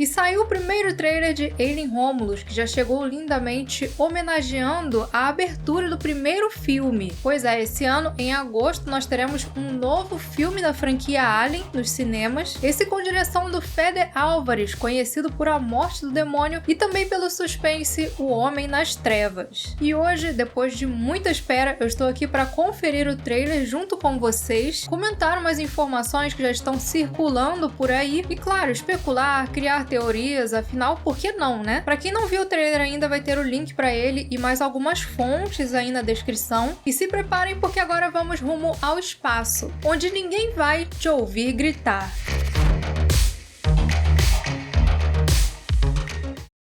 E saiu o primeiro trailer de Alien Romulus, que já chegou lindamente homenageando a abertura do primeiro filme. Pois é, esse ano, em agosto, nós teremos um novo filme da franquia Alien nos cinemas, esse com direção do Fede Álvares, conhecido por A Morte do Demônio e também pelo suspense O Homem nas Trevas. E hoje, depois de muita espera, eu estou aqui para conferir o trailer junto com vocês, comentar umas informações que já estão circulando por aí e, claro, especular, criar teorias, afinal, por que não, né? Pra quem não viu o trailer ainda, vai ter o link pra ele e mais algumas fontes aí na descrição. E se preparem porque agora vamos rumo ao espaço, onde ninguém vai te ouvir gritar.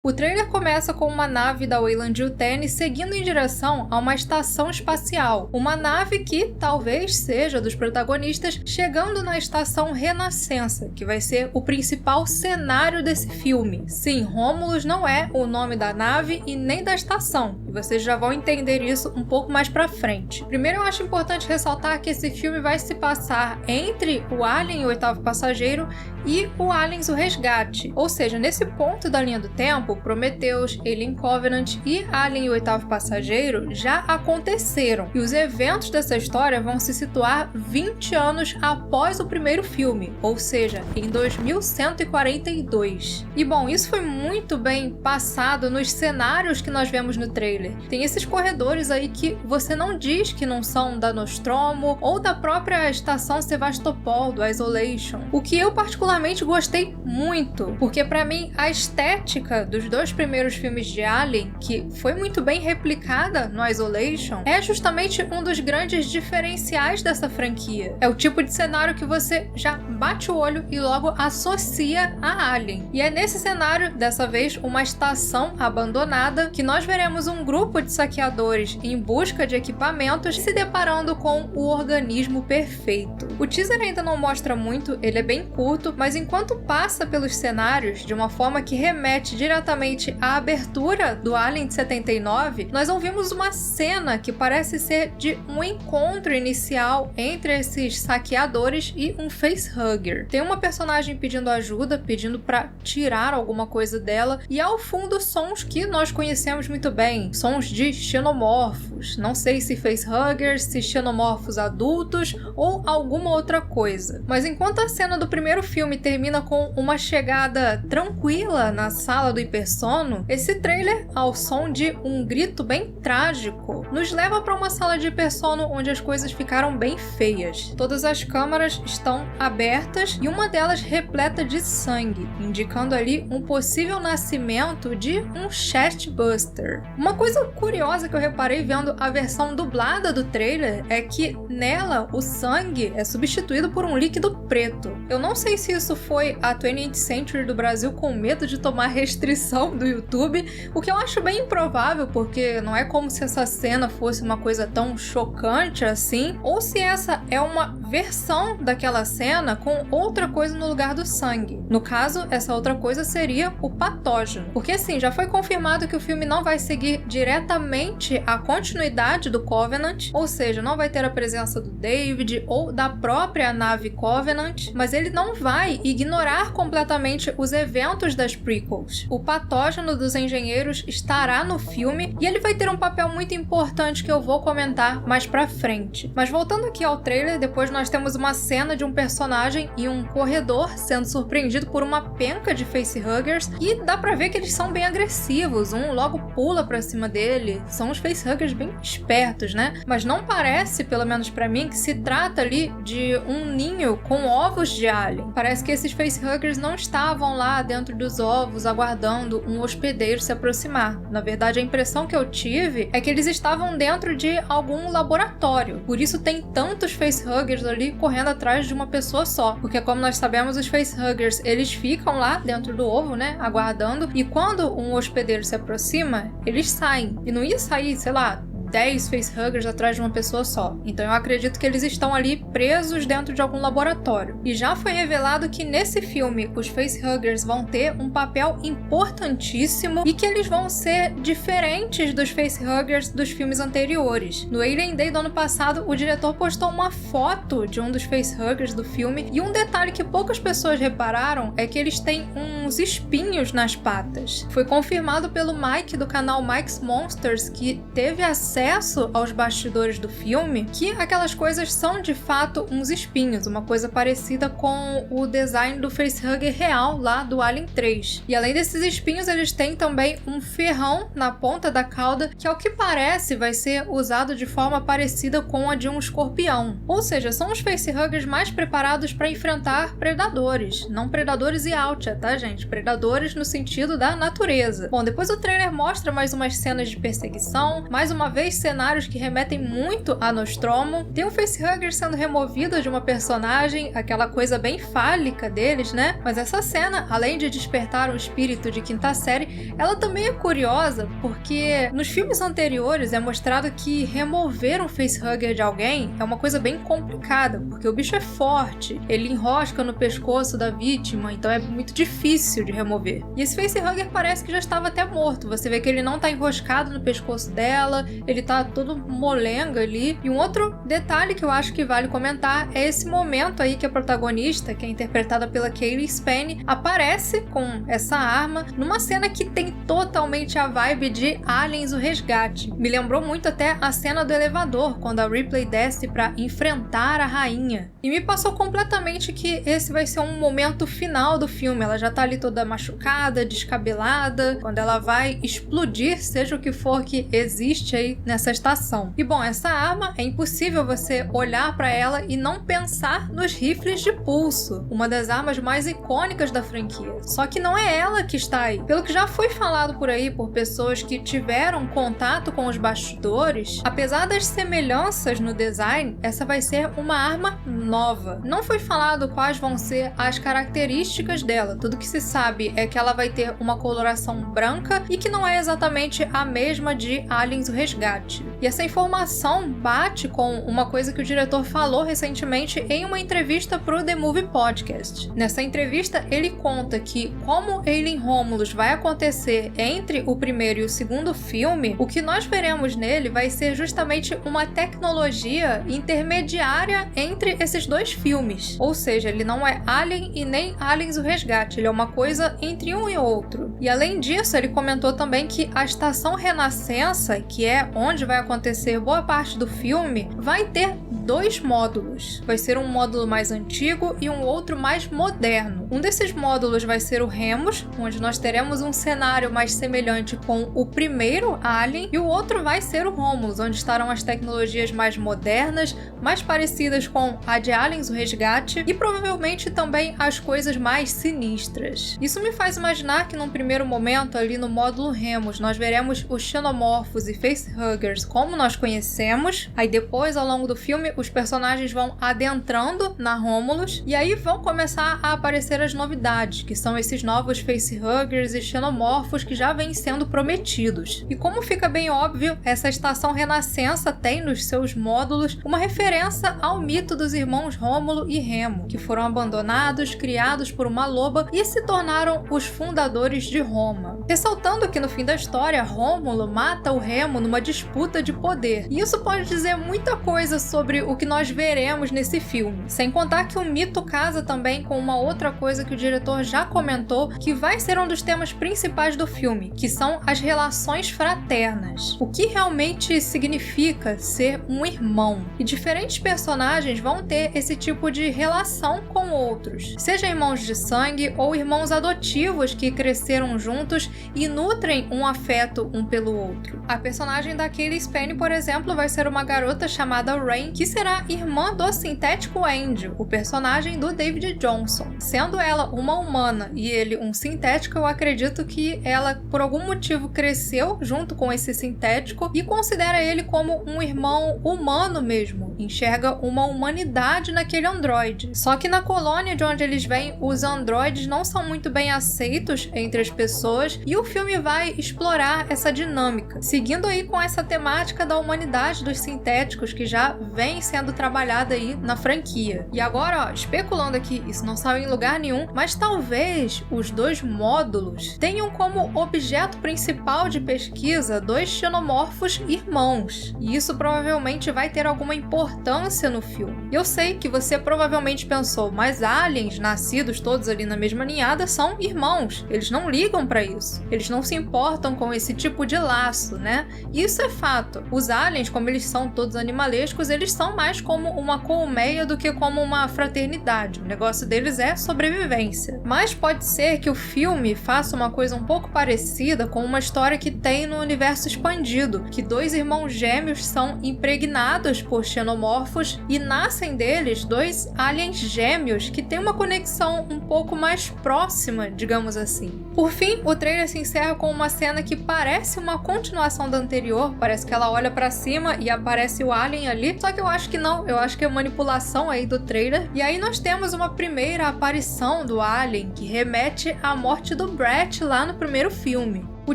O trailer começa com uma nave da Weyland-Yutani seguindo em direção a uma estação espacial. Uma nave que talvez seja dos protagonistas chegando na estação Renascença, que vai ser o principal cenário desse filme. Sim, Romulus não é o nome da nave e nem da estação, e vocês já vão entender isso um pouco mais pra frente. Primeiro, eu acho importante ressaltar que esse filme vai se passar entre o Alien e o Oitavo Passageiro e o Aliens o Resgate. Ou seja, nesse ponto da linha do tempo, Prometheus, Alien Covenant e Alien e o Oitavo Passageiro já aconteceram, e os eventos dessa história vão se situar 20 anos após o primeiro filme, ou seja, em 2142. E bom, isso foi muito bem passado nos cenários que nós vemos no trailer. Tem esses corredores aí que você não diz que não são da Nostromo ou da própria estação Sevastopol, do Isolation, o que eu particularmente gostei muito, porque pra mim a estética dos dois primeiros filmes de Alien, que foi muito bem replicada no Isolation, é justamente um dos grandes diferenciais dessa franquia. É o tipo de cenário que você já bate o olho e logo associa a Alien. E é nesse cenário, dessa vez, uma estação abandonada, que nós veremos um grupo de saqueadores em busca de equipamentos se deparando com o organismo perfeito. O teaser ainda não mostra muito, ele é bem curto, mas enquanto passa pelos cenários de uma forma que remete diretamente à abertura do Alien de 79, nós ouvimos uma cena que parece ser de um encontro inicial entre esses saqueadores e um facehugger. Tem uma personagem pedindo ajuda, pedindo para tirar alguma coisa dela, e ao fundo sons que nós conhecemos muito bem, sons de xenomorfos, não sei se facehuggers, se xenomorfos adultos ou alguma outra coisa. Mas enquanto a cena do primeiro filme termina com uma chegada tranquila na sala do hipersono, esse trailer, ao som de um grito bem trágico, nos leva para uma sala de hipersono onde as coisas ficaram bem feias. Todas as câmaras estão abertas e uma delas repleta de sangue, indicando ali um possível nascimento de um chestbuster. Uma coisa curiosa que eu reparei vendo a versão dublada do trailer é que nela o sangue é substituído por um líquido preto. Eu não sei se isso foi a 20th Century do Brasil com medo de tomar restrição do YouTube, o que eu acho bem improvável, porque não é como se essa cena fosse uma coisa tão chocante assim, ou se essa é uma versão daquela cena com outra coisa no lugar do sangue. No caso, essa outra coisa seria o patógeno, porque assim, já foi confirmado que o filme não vai seguir diretamente a continuidade do Covenant, ou seja, não vai ter a presença do David ou da própria nave Covenant, mas ele não vai ignorar completamente os eventos das prequels. O patógeno dos engenheiros estará no filme e ele vai ter um papel muito importante que eu vou comentar mais pra frente. Mas voltando aqui ao trailer, depois nós temos uma cena de um personagem em um corredor sendo surpreendido por uma penca de facehuggers e dá pra ver que eles são bem agressivos, um logo pula pra cima dele. São os facehuggers bem espertos, né? Mas não parece, pelo menos pra mim, que se trata ali de um ninho com ovos de alien. Parece que esses facehuggers não estavam lá dentro dos ovos aguardando um hospedeiro se aproximar. Na verdade, a impressão que eu tive é que eles estavam dentro de algum laboratório. Por isso tem tantos facehuggers ali correndo atrás de uma pessoa só. Porque como nós sabemos, os facehuggers, eles ficam lá dentro do ovo, né, aguardando, e quando um hospedeiro se aproxima, eles saem. E não ia sair, sei lá, 10 facehuggers atrás de uma pessoa só. Então eu acredito que eles estão ali presos dentro de algum laboratório. E já foi revelado que nesse filme os facehuggers vão ter um papel importantíssimo e que eles vão ser diferentes dos facehuggers dos filmes anteriores. No Alien Day do ano passado, o diretor postou uma foto de um dos facehuggers do filme e um detalhe que poucas pessoas repararam é que eles têm uns espinhos nas patas. Foi confirmado pelo Mike do canal Mike's Monsters, que teve acesso aos bastidores do filme, que aquelas coisas são de fato uns espinhos, uma coisa parecida com o design do facehugger real lá do Alien 3. E além desses espinhos, eles têm também um ferrão na ponta da cauda, que ao que parece vai ser usado de forma parecida com a de um escorpião. Ou seja, são os facehuggers mais preparados para enfrentar predadores. Não predadores e Yautja, tá, gente? Predadores no sentido da natureza. Bom, depois o trailer mostra mais umas cenas de perseguição, mais uma vez cenários que remetem muito a Nostromo. Tem um facehugger sendo removido de uma personagem, aquela coisa bem fálica deles, né? Mas essa cena, além de despertar o espírito de quinta série, ela também é curiosa, porque nos filmes anteriores é mostrado que remover um facehugger de alguém é uma coisa bem complicada, porque o bicho é forte, ele enrosca no pescoço da vítima, então é muito difícil de remover. E esse facehugger parece que já estava até morto, você vê que ele não tá enroscado no pescoço dela, ele tá todo molenga ali. E um outro detalhe que eu acho que vale comentar é esse momento aí que a protagonista, que é interpretada pela Cailee Spaeny, aparece com essa arma numa cena que tem totalmente a vibe de Aliens o Resgate. Me lembrou muito até a cena do elevador, quando a Ripley desce pra enfrentar a rainha. E me passou completamente que esse vai ser um momento final do filme. Ela já tá ali toda machucada, descabelada, quando ela vai explodir, seja o que for que existe aí nessa estação. E bom, essa arma é impossível você olhar pra ela e não pensar nos rifles de pulso, uma das armas mais icônicas da franquia. Só que não é ela que está aí. Pelo que já foi falado por aí por pessoas que tiveram contato com os bastidores, apesar das semelhanças no design, essa vai ser uma arma nova. Não foi falado quais vão ser as características dela. Tudo que se sabe é que ela vai ter uma coloração branca e que não é exatamente a mesma de Aliens o Resgate. E essa informação bate com uma coisa que o diretor falou recentemente em uma entrevista pro The Movie Podcast. Nessa entrevista, ele conta que como Alien Romulus vai acontecer entre o primeiro e o segundo filme, o que nós veremos nele vai ser justamente uma tecnologia intermediária entre esses dois filmes. Ou seja, ele não é Alien e nem Aliens o Resgate, ele é uma coisa entre um e outro. E além disso, ele comentou também que a Estação Renascença, que é onde vai acontecer boa parte do filme, vai ter dois módulos. Vai ser um módulo mais antigo e um outro mais moderno. Um desses módulos vai ser o Remus, onde nós teremos um cenário mais semelhante com o primeiro Alien, e o outro vai ser o Romulus, onde estarão as tecnologias mais modernas, mais parecidas com a de Aliens o Resgate, e provavelmente também as coisas mais sinistras. Isso me faz imaginar que num primeiro momento, ali no módulo Remus, nós veremos os xenomorfos e facehuggers como nós conhecemos, aí depois, ao longo do filme, os personagens vão adentrando na Romulus, e aí vão começar a aparecer as novidades, que são esses novos facehuggers e xenomorfos que já vêm sendo prometidos. E como fica bem óbvio, essa Estação Renascença tem nos seus módulos uma referência ao mito dos irmãos Rômulo e Remo, que foram abandonados, criados por uma loba e se tornaram os fundadores de Roma. Ressaltando que no fim da história, Rômulo mata o Remo numa disputa de poder. E isso pode dizer muita coisa sobre o que nós veremos nesse filme. Sem contar que o mito casa também com uma outra coisa que o diretor já comentou, que vai ser um dos temas principais do filme, que são as relações fraternas. O que realmente significa ser um irmão. E diferentes personagens vão ter esse tipo de relação com outros, seja irmãos de sangue ou irmãos adotivos que cresceram juntos e nutrem um afeto um pelo outro. A personagem da Cailee Spaeny, por exemplo, vai ser uma garota chamada Rain, que será irmã do sintético Angel, o personagem do David Johnson. Sendo ela uma humana e ele um sintético, eu acredito que ela, por algum motivo, cresceu junto com esse sintético e considera ele como um irmão humano mesmo. enxerga uma humanidade naquele androide. Só que na colônia de onde eles vêm, os androides não são muito bem aceitos entre as pessoas e o filme vai explorar essa dinâmica, seguindo aí com essa temática da humanidade dos sintéticos que já vem sendo trabalhada aí na franquia. E agora, especulando aqui, isso não saiu em lugar nenhum, mas talvez os dois módulos tenham como objeto principal de pesquisa dois xenomorfos irmãos. E isso provavelmente vai ter alguma importância no filme. Eu sei que você provavelmente pensou, mas aliens nascidos todos ali na mesma ninhada são irmãos. Eles não ligam para isso. Eles não se importam com esse tipo de laço, né? E isso é fato. Os aliens, como eles são todos animalescos, eles são mais como uma colmeia do que como uma fraternidade. O negócio deles é sobrevivência. Mas pode ser que o filme faça uma coisa um pouco parecida com uma história que tem no universo expandido, que dois irmãos gêmeos são impregnados por xenomorfos e nascem deles dois aliens gêmeos que têm uma conexão um pouco mais próxima, digamos assim. Por fim, o trailer se encerra com uma cena que parece uma continuação da anterior, parece que ela olha pra cima e aparece o alien ali, só que eu acho que não, eu acho que é manipulação aí do trailer. E aí nós temos uma primeira aparição do alien que remete à morte do Brett lá no primeiro filme. O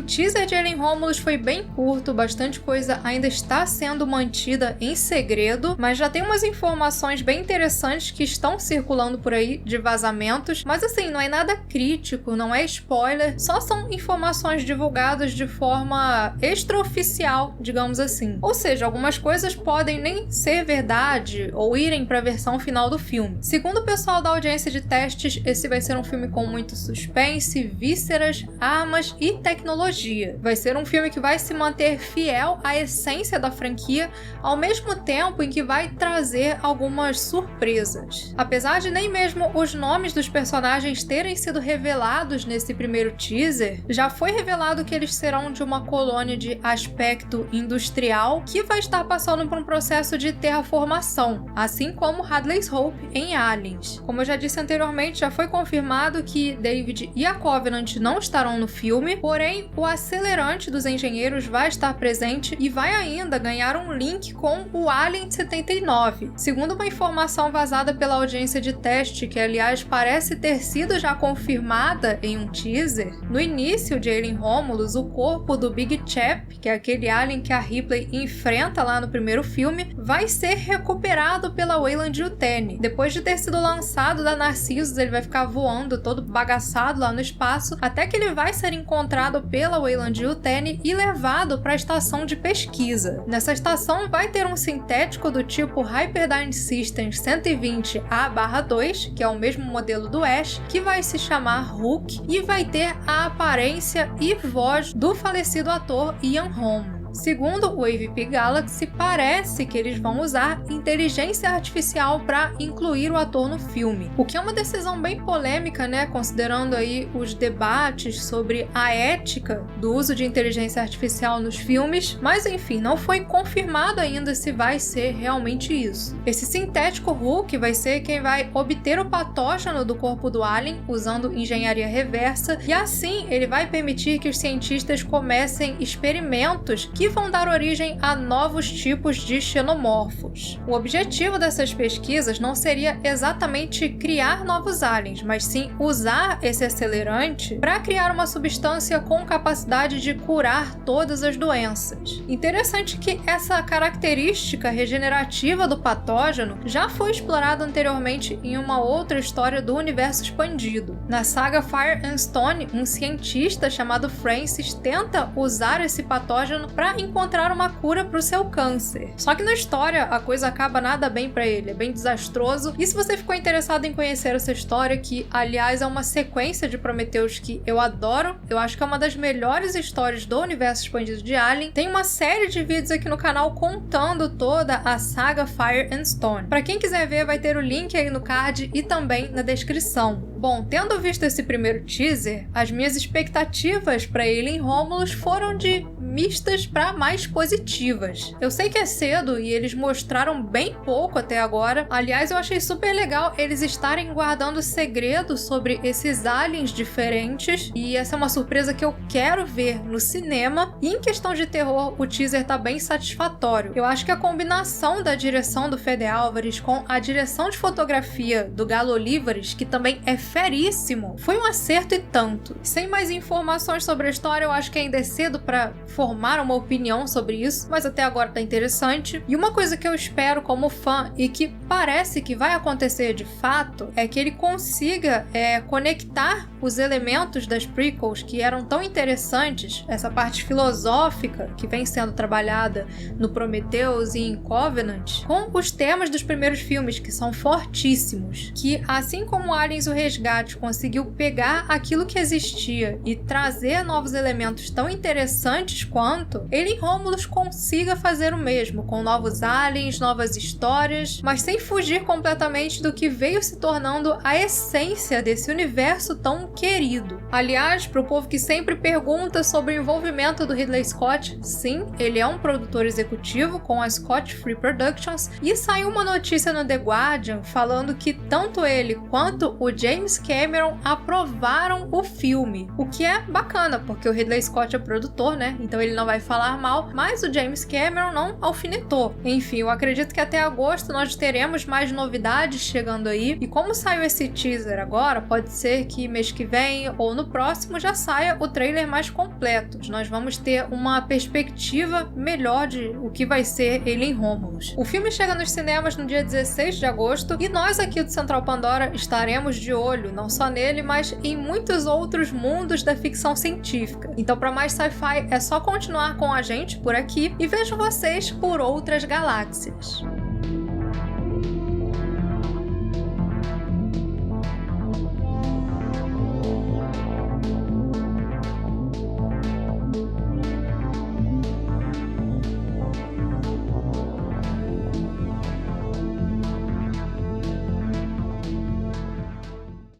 teaser de Alien Romulus foi bem curto, bastante coisa ainda está sendo mantida em segredo, mas já tem umas informações bem interessantes que estão circulando por aí de vazamentos, mas assim, não é nada crítico, não é spoiler, só são informações divulgadas de forma extraoficial, digamos assim. Ou seja, algumas coisas podem nem ser verdade ou irem para a versão final do filme. Segundo o pessoal da audiência de testes, esse vai ser um filme com muito suspense, vísceras, armas e tecnologia. Vai ser um filme que vai se manter fiel à essência da franquia, ao mesmo tempo em que vai trazer algumas surpresas. Apesar de nem mesmo os nomes dos personagens terem sido revelados nesse primeiro teaser, já foi revelado que eles serão de uma colônia de aspecto industrial que vai estar passando por um processo de terraformação, assim como Hadley's Hope em Aliens. Como eu já disse anteriormente, já foi confirmado que David e a Covenant não estarão no filme, porém o acelerante dos engenheiros vai estar presente e vai ainda ganhar um link com o Alien 79. Segundo uma informação vazada pela audiência de teste, que aliás parece ter sido já confirmada em um teaser, no início de Alien Romulus, o corpo do Big Chap, que é aquele alien que a Ripley enfrenta lá no primeiro filme, vai ser recuperado pela Weyland-Yutani. Depois de ter sido lançado da Narcissus, ele vai ficar voando todo bagaçado lá no espaço, até que ele vai ser encontrado pela Weyland-Yutani e levado para a estação de pesquisa. Nessa estação vai ter um sintético do tipo Hyperdyne Systems 120A/2, que é o mesmo modelo do Ash, que vai se chamar Hulk e vai ter a aparência e voz do falecido ator Ian Holm. Segundo o AVP Galaxy, parece que eles vão usar inteligência artificial para incluir o ator no filme, o que é uma decisão bem polêmica, né, considerando aí os debates sobre a ética do uso de inteligência artificial nos filmes, mas enfim, não foi confirmado ainda se vai ser realmente isso. Esse sintético Hulk vai ser quem vai obter o patógeno do corpo do alien usando engenharia reversa, e assim ele vai permitir que os cientistas comecem experimentos que vão dar origem a novos tipos de xenomorfos. O objetivo dessas pesquisas não seria exatamente criar novos aliens, mas sim usar esse acelerante para criar uma substância com capacidade de curar todas as doenças. Interessante que essa característica regenerativa do patógeno já foi explorada anteriormente em uma outra história do universo expandido. Na saga Fire and Stone, um cientista chamado Francis tenta usar esse patógeno para encontrar uma cura para o seu câncer. Só que na história a coisa acaba nada bem para ele, é bem desastroso. E se você ficou interessado em conhecer essa história, que aliás é uma sequência de Prometheus que eu adoro, eu acho que é uma das melhores histórias do universo expandido de Alien, tem uma série de vídeos aqui no canal contando toda a saga Fire and Stone. Para quem quiser ver, vai ter o link aí no card e também na descrição. Bom, tendo visto esse primeiro teaser, as minhas expectativas para ele em Romulus foram de mistas para mais positivas. Eu sei que é cedo e eles mostraram bem pouco até agora. Aliás, eu achei super legal eles estarem guardando segredo sobre esses aliens diferentes, e essa é uma surpresa que eu quero ver no cinema. E em questão de terror, o teaser tá bem satisfatório. Eu acho que a combinação da direção do Fede Álvares com a direção de fotografia do Galo Olivares, que também é feríssimo, foi um acerto e tanto. Sem mais informações sobre a história, eu acho que ainda é cedo para formar uma opinião sobre isso, mas até agora tá interessante. E uma coisa que eu espero como fã e que parece que vai acontecer de fato é que ele consiga conectar os elementos das prequels que eram tão interessantes, essa parte filosófica que vem sendo trabalhada no Prometheus e em Covenant, com os temas dos primeiros filmes, que são fortíssimos. Que assim como Aliens: O Resgate conseguiu pegar aquilo que existia e trazer novos elementos tão interessantes quanto, ele em Romulus consiga fazer o mesmo, com novos aliens, novas histórias, mas sem fugir completamente do que veio se tornando a essência desse universo tão querido. Aliás, pro povo que sempre pergunta sobre o envolvimento do Ridley Scott, sim, ele é um produtor executivo com a Scott Free Productions, e saiu uma notícia no The Guardian falando que tanto ele quanto o James Cameron aprovaram o filme, o que é bacana, porque o Ridley Scott é produtor, né? Então ele não vai falar mal, mas o James Cameron não alfinetou. Enfim, eu acredito que até agosto nós teremos mais novidades chegando aí, e como saiu esse teaser agora, pode ser que mês que vem ou no próximo já saia o trailer mais completo. Nós vamos ter uma perspectiva melhor de o que vai ser ele em Romulus. O filme chega nos cinemas no dia 16 de agosto e nós aqui do Central Pandora estaremos de olho não só nele, mas em muitos outros mundos da ficção científica. Então, para mais sci-fi, é só continuar com a gente por aqui e vejo vocês por outras galáxias.